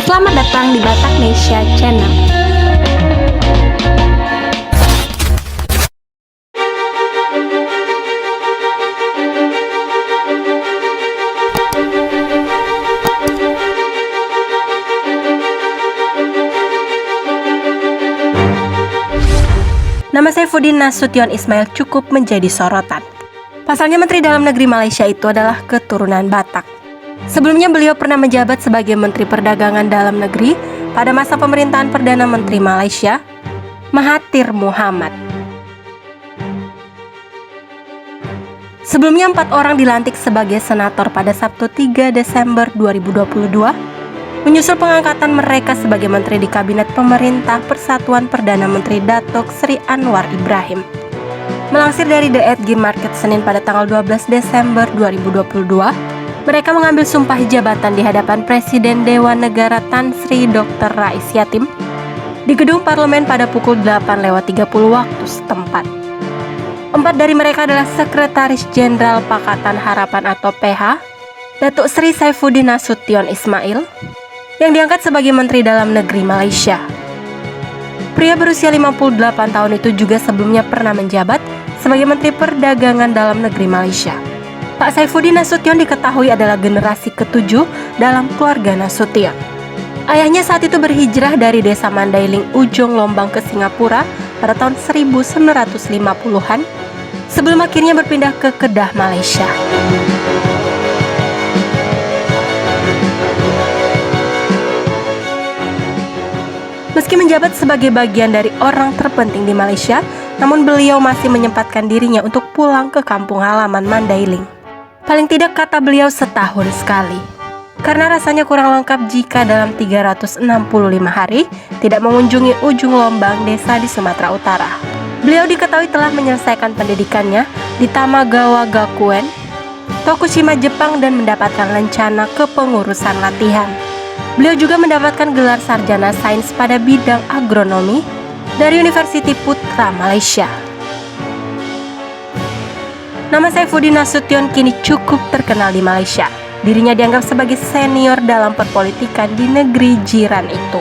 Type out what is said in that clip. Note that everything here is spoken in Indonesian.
selamat datang di Bataknesia Channel. Nama Saifuddin Nasution Ismail cukup menjadi sorotan. Pasalnya Menteri Dalam Negeri Malaysia itu adalah keturunan Batak. Sebelumnya beliau pernah menjabat sebagai Menteri Perdagangan Dalam Negeri pada masa pemerintahan Perdana Menteri Malaysia, Mahathir Mohamad. Sebelumnya 4 orang dilantik sebagai senator pada Sabtu 3 Desember 2022, menyusul pengangkatan mereka sebagai menteri di Kabinet Pemerintah Persatuan Perdana Menteri Datuk Seri Anwar Ibrahim. Melansir dari The Edgy Market Senin pada tanggal 12 Desember 2022, mereka mengambil sumpah jabatan di hadapan Presiden Dewan Negara Tan Sri Dr. Rais Yatim di Gedung Parlemen pada pukul 8.30 waktu setempat. 4 dari mereka adalah Sekretaris Jenderal Pakatan Harapan atau PH, Datuk Seri Saifuddin Nasution Ismail, yang diangkat sebagai Menteri Dalam Negeri Malaysia. Pria berusia 58 tahun itu juga sebelumnya pernah menjabat sebagai Menteri Perdagangan Dalam Negeri Malaysia. Pak Saifuddin Nasution diketahui adalah generasi ke-7 dalam keluarga Nasution. Ayahnya saat itu berhijrah dari desa Mandailing, Ujung Lombang ke Singapura pada tahun 1950-an sebelum akhirnya berpindah ke Kedah, Malaysia. Meski menjabat sebagai bagian dari orang terpenting di Malaysia, namun beliau masih menyempatkan dirinya untuk pulang ke kampung halaman Mandailing. Paling tidak kata beliau setahun sekali. Karena rasanya kurang lengkap jika dalam 365 hari tidak mengunjungi Ujung Lombang, desa di Sumatera Utara. Beliau diketahui telah menyelesaikan pendidikannya di Tamagawa Gakuen, Tokushima, Jepang dan mendapatkan lencana kepengurusan latihan. Beliau juga mendapatkan gelar sarjana sains pada bidang agronomi dari Universiti Putra Malaysia. Nama Saifuddin Nasution kini cukup terkenal di Malaysia. Dirinya dianggap sebagai senior dalam perpolitikan di negeri jiran itu.